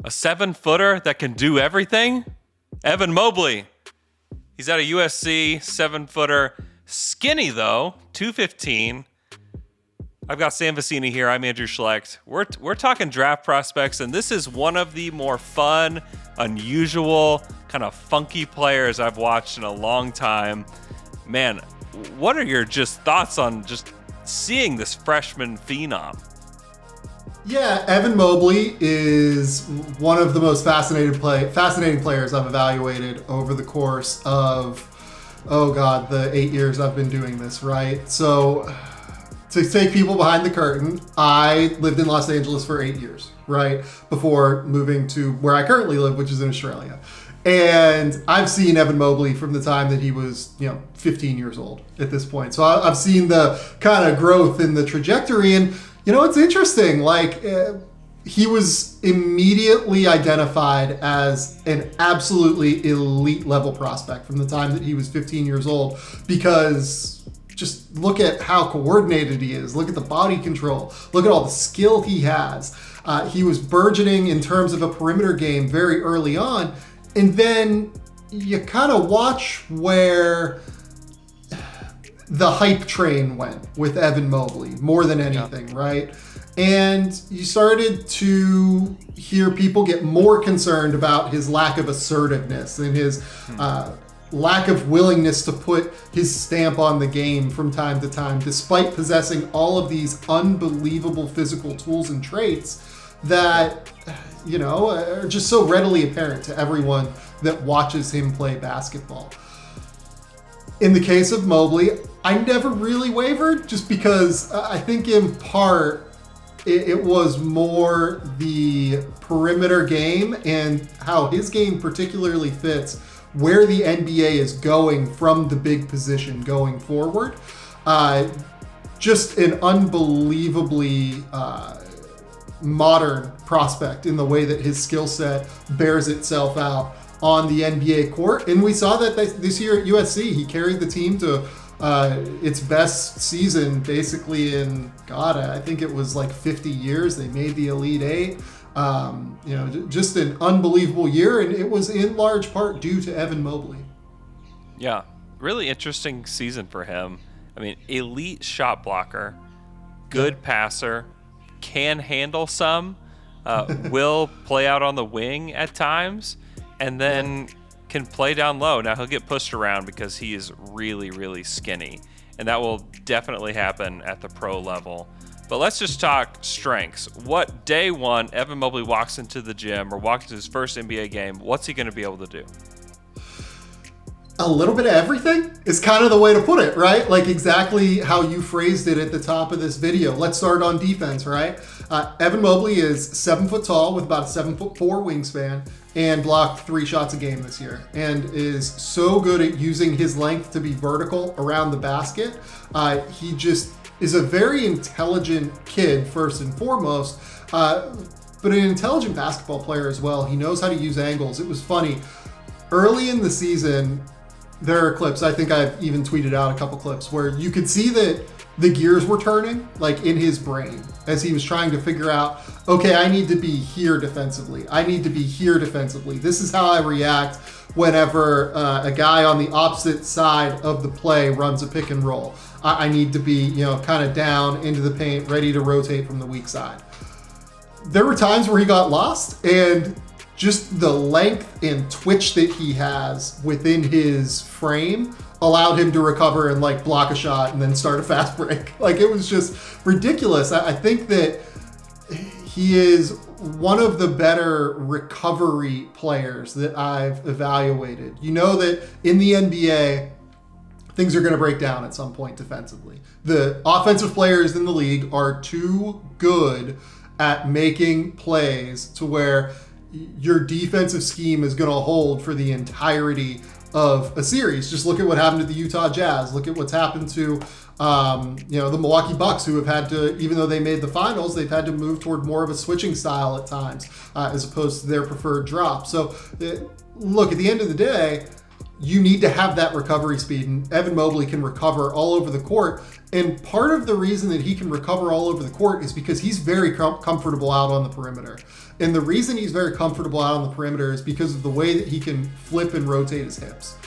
A 7-footer that can do everything? Evan Mobley. He's at a USC, 7-footer. Skinny, though, 215. I've got Sam Vecenie here. I'm Andrew Schlecht. We're talking draft prospects, and this is one of the more fun, unusual, kind of funky players I've watched in a long time. Man, what are your just thoughts on just seeing this freshman phenom? Yeah, Evan Mobley is one of the most fascinating players I've evaluated over the course of, the 8 years I've been doing this, right? So to take people behind the curtain, I lived in Los Angeles for 8 years, right? Before moving to where I currently live, which is in Australia. And I've seen Evan Mobley from the time that he was, 15 years old at this point. So I've seen the kind of growth in the trajectory. And, it's interesting. He was immediately identified as an absolutely elite level prospect from the time that he was 15 years old, because just look at how coordinated he is. Look at the body control. Look at all the skill he has. He was burgeoning in terms of a perimeter game very early on. And then you kind of watch where the hype train went with Evan Mobley more than anything, right? And you started to hear people get more concerned about his lack of assertiveness and his lack of willingness to put his stamp on the game from time to time, despite possessing all of these unbelievable physical tools and traits that, are just so readily apparent to everyone that watches him play basketball. In the case of Mobley, I never really wavered, just because I think in part it was more the perimeter game and how his game particularly fits where the NBA is going from the big position going forward. Just an unbelievably modern prospect in the way that his skill set bears itself out on the NBA court. And we saw that this year at USC. He carried the team to its best season basically in, I think it was like 50 years. They made the Elite Eight. Just an unbelievable year, and it was in large part due to Evan Mobley. Yeah, really interesting season for him. I mean, elite shot blocker, good passer, can handle some, will play out on the wing at times, and then can play down low. Now, he'll get pushed around because he is really, really skinny, and that will definitely happen at the pro level. But let's just talk strengths. What day one Evan Mobley walks into the gym or walks into his first NBA game, what's he going to be able to do? A little bit of everything is kind of the way to put it, right? Like exactly how you phrased it at the top of this video. Let's start on defense, right? Evan Mobley is 7 foot tall with about a 7'4" wingspan and blocked 3 shots a game this year, and is so good at using his length to be vertical around the basket. He just is a very intelligent kid first and foremost, but an intelligent basketball player as well. He knows how to use angles. It was funny. Early in the season, there are clips, I think I've even tweeted out a couple clips, where you could see that the gears were turning like in his brain as he was trying to figure out, okay, I need to be here defensively. I need to be here defensively. This is how I react whenever a guy on the opposite side of the play runs a pick and roll. I need to be, kind of down into the paint, ready to rotate from the weak side. There were times where he got lost, and just the length and twitch that he has within his frame allowed him to recover and block a shot and then start a fast break. It was just ridiculous. I think that he is one of the better recovery players that I've evaluated. You know that in the NBA, things are going to break down at some point defensively. The offensive players in the league are too good at making plays to where your defensive scheme is going to hold for the entirety of a series. Just look at what happened to the Utah Jazz. Look at what's happened to the Milwaukee Bucks, who have had to, even though they made the finals, they've had to move toward more of a switching style at times as opposed to their preferred drop. So look, at the end of the day, you need to have that recovery speed, and Evan Mobley can recover all over the court. And part of the reason that he can recover all over the court is because he's very comfortable out on the perimeter. And the reason he's very comfortable out on the perimeter is because of the way that he can flip and rotate his hips.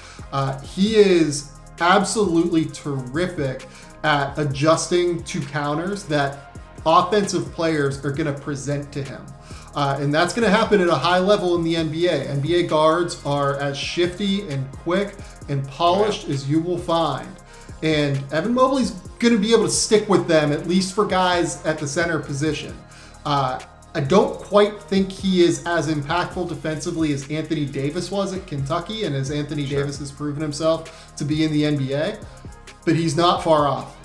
He is absolutely terrific at adjusting to counters that offensive players are going to present to him. And that's going to happen at a high level in the NBA. NBA guards are as shifty and quick and polished as you will find. And Evan Mobley's going to be able to stick with them, at least for guys at the center position. I don't quite think he is as impactful defensively as Anthony Davis was at Kentucky, and as Anthony Davis has proven himself to be in the NBA, but he's not far off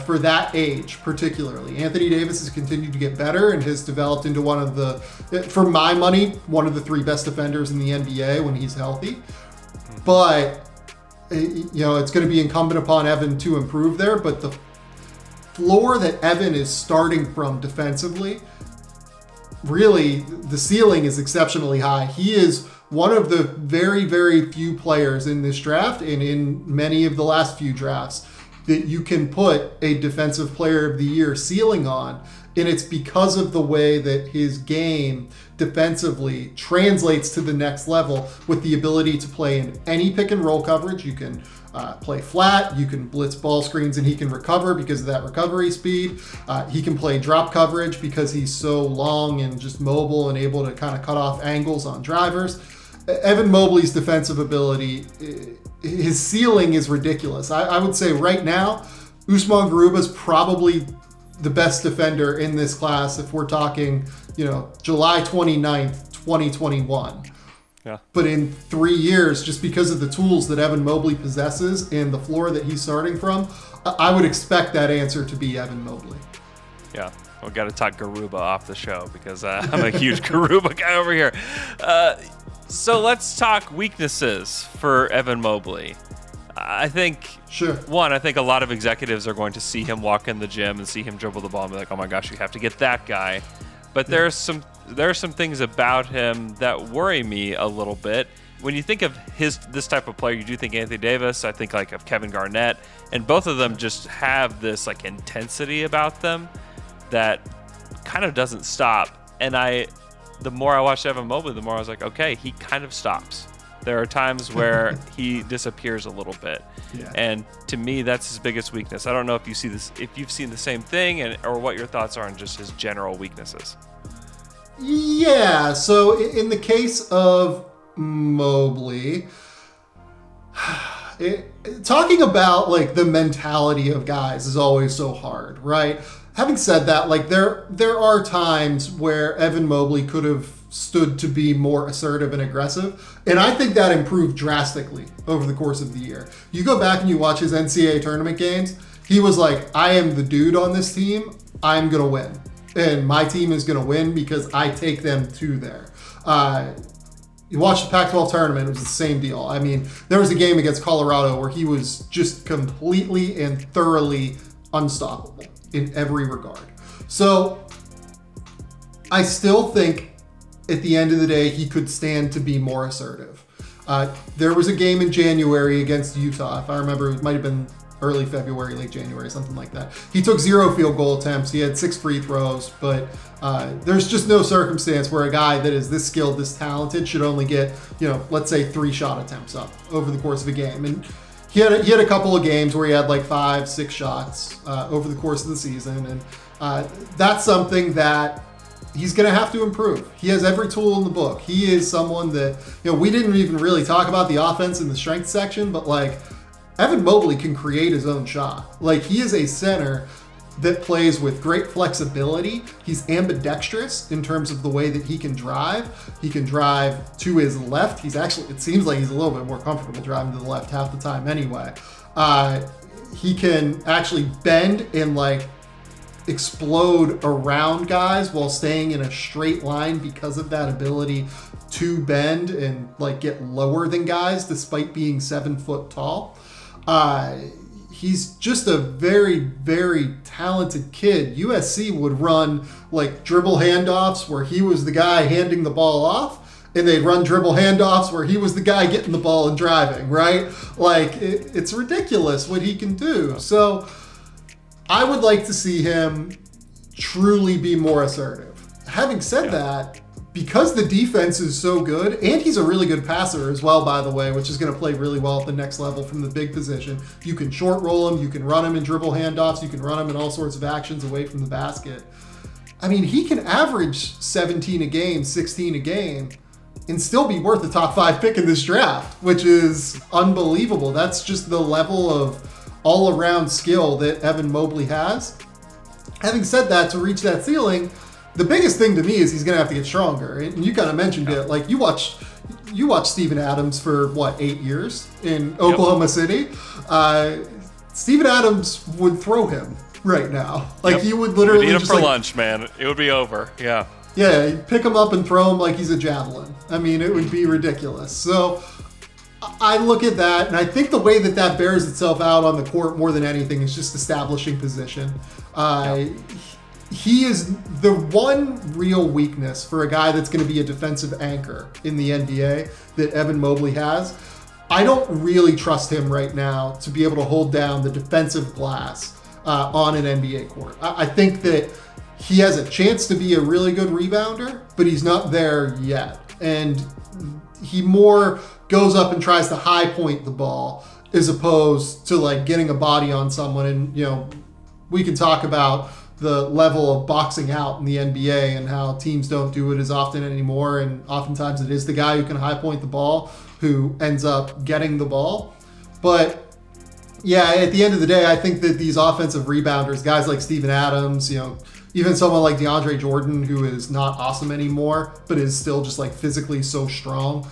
for that age particularly. Anthony Davis has continued to get better and has developed into one of the, for my money, one of the 3 best defenders in the NBA when he's healthy. But it's going to be incumbent upon Evan to improve there, but the floor that Evan is starting from defensively, really, the ceiling is exceptionally high. He is one of the very, very few players in this draft and in many of the last few drafts that you can put a defensive player of the year ceiling on. And it's because of the way that his game defensively translates to the next level with the ability to play in any pick and roll coverage. You can play flat, you can blitz ball screens, and he can recover because of that recovery speed. He can play drop coverage because he's so long and just mobile and able to kind of cut off angles on drivers. Evan Mobley's defensive ability, his ceiling is ridiculous. I would say right now, Usman Garuba's probably the best defender in this class if we're talking, July 29th, 2021. Yeah. But in 3 years, just because of the tools that Evan Mobley possesses and the floor that he's starting from, I would expect that answer to be Evan Mobley. Yeah. We got to talk Garuba off the show because I'm a huge Garuba guy over here. So let's talk weaknesses for Evan Mobley. I think, I think a lot of executives are going to see him walk in the gym and see him dribble the ball and be like, oh my gosh, you have to get that guy. But there are some things about him that worry me a little bit. When you think of this type of player, you do think Anthony Davis. I think of Kevin Garnett, and both of them just have this intensity about them that kind of doesn't stop. And the more I watched Evan Mobley, the more I was like, okay, he kind of stops. There are times where he disappears a little bit. Yeah. And to me, that's his biggest weakness. I don't know if you see this, if you've seen the same thing, or what your thoughts are on just his general weaknesses. Yeah. So in the case of Mobley, talking about the mentality of guys is always so hard, right? Having said that, there are times where Evan Mobley could have stood to be more assertive and aggressive, and I think that improved drastically over the course of the year. You go back and you watch his NCAA tournament games, he was like, I am the dude on this team, I'm gonna win, and my team is gonna win because I take them to there. You watch the Pac-12 tournament, it was the same deal. I mean, there was a game against Colorado where he was just completely and thoroughly unstoppable in every regard. So I still think at the end of the day, he could stand to be more assertive. There was a game in January against Utah. If I remember, it might have been early February, late January, something like that. He took 0 field goal attempts. He had 6 free throws, but there's just no circumstance where a guy that is this skilled, this talented should only get, let's say 3 shot attempts up over the course of a game. And he had a couple of games where he had 5-6 shots over the course of the season. And that's something that he's going to have to improve. He has every tool in the book. He is someone that, we didn't even really talk about the offense in the strength section, but Evan Mobley can create his own shot. He is a center that plays with great flexibility. He's ambidextrous in terms of the way that he can drive. He can drive to his left. It seems like he's a little bit more comfortable driving to the left half the time anyway. He can actually bend and explode around guys while staying in a straight line because of that ability to bend and get lower than guys despite being 7 foot tall. He's just a very, very talented kid. USC would run dribble handoffs where he was the guy handing the ball off, and they'd run dribble handoffs where he was the guy getting the ball and driving, right? It's ridiculous what he can do. So I would like to see him truly be more assertive. Having said that, because the defense is so good, and he's a really good passer as well, by the way, which is going to play really well at the next level from the big position. You can short roll him, you can run him in dribble handoffs, you can run him in all sorts of actions away from the basket. I mean, he can average 17 a game, 16 a game, and still be worth a top 5 pick in this draft, which is unbelievable. That's just the level of all-around skill that Evan Mobley has. Having said that, to reach that ceiling, the biggest thing to me is he's going to have to get stronger. And you kind of mentioned it. Like, you watched Steven Adams for, 8 years in Oklahoma City? Steven Adams would throw him right now. Like, he would literally You'd eat him just for lunch, man. It would be over. Yeah. Yeah, you'd pick him up and throw him like he's a javelin. I mean, it would be ridiculous. So I look at that, and I think the way that bears itself out on the court more than anything is just establishing position. He is the one real weakness for a guy that's going to be a defensive anchor in the NBA that Evan Mobley has. I don't really trust him right now to be able to hold down the defensive glass on an NBA court. I think that he has a chance to be a really good rebounder, but he's not there yet. And he more goes up and tries to high point the ball as opposed to like getting a body on someone. And, we can talk about the level of boxing out in the NBA and how teams don't do it as often anymore. And oftentimes it is the guy who can high point the ball who ends up getting the ball. But yeah, at the end of the day, I think that these offensive rebounders, guys like Steven Adams, even someone like DeAndre Jordan, who is not awesome anymore, but is still just like physically so strong,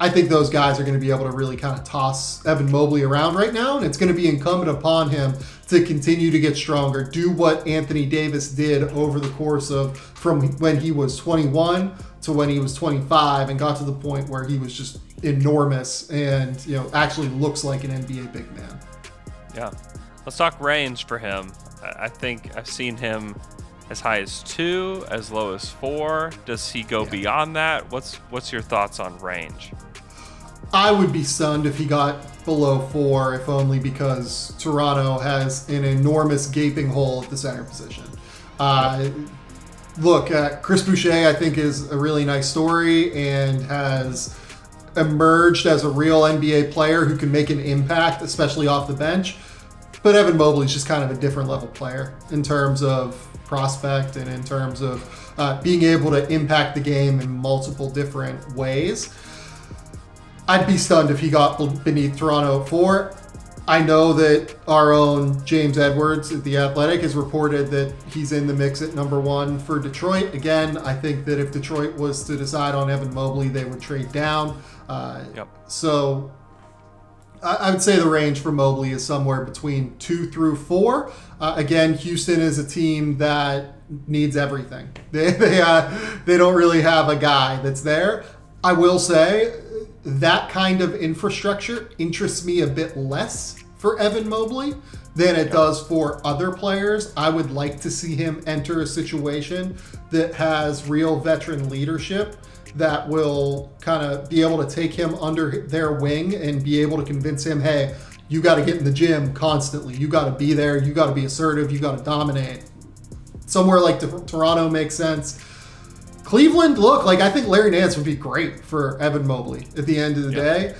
I think those guys are going to be able to really kind of toss Evan Mobley around right now. And it's going to be incumbent upon him to continue to get stronger, do what Anthony Davis did over the course of from when he was 21 to when he was 25 and got to the point where he was just enormous and, actually looks like an NBA big man. Yeah. Let's talk range for him. I think I've seen him as high as 2, as low as 4. Does he go beyond that? What's your thoughts on range? I would be stunned if he got below 4, if only because Toronto has an enormous gaping hole at the center position. Look, Chris Boucher, I think, is a really nice story and has emerged as a real NBA player who can make an impact, especially off the bench. But Evan Mobley is just kind of a different level player in terms of prospect and in terms of being able to impact the game in multiple different ways. I'd be stunned if he got beneath Toronto at 4. I know that our own James Edwards at The Athletic has reported that he's in the mix at number 1 for Detroit. Again, I think that if Detroit was to decide on Evan Mobley, they would trade down. So I would say the range for Mobley is somewhere between 2 through 4. Again, Houston is a team that needs everything. They don't really have a guy that's there. I will say that kind of infrastructure interests me a bit less for Evan Mobley than it does for other players. I would like to see him enter a situation that has real veteran leadership that will kind of be able to take him under their wing and be able to convince him, hey, you got to get in the gym constantly. You got to be there. You got to be assertive. You got to dominate. Somewhere like Toronto makes sense. Cleveland, look, I think Larry Nance would be great for Evan Mobley at the end of the day.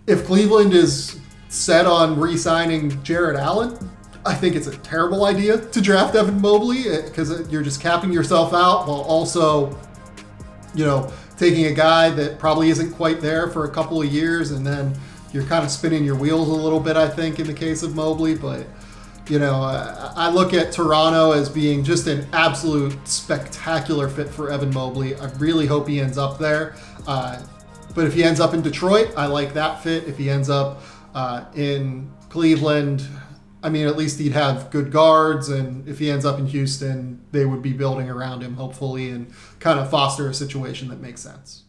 If Cleveland is set on re-signing Jared Allen, I think it's a terrible idea to draft Evan Mobley because you're just capping yourself out while also, taking a guy that probably isn't quite there for a couple of years, and then you're kind of spinning your wheels a little bit, I think, in the case of Mobley. But, I look at Toronto as being just an absolute spectacular fit for Evan Mobley. I really hope he ends up there. But if he ends up in Detroit, I like that fit. If he ends up in Cleveland, I mean, at least he'd have good guards. And if he ends up in Houston, they would be building around him, hopefully, and kind of foster a situation that makes sense.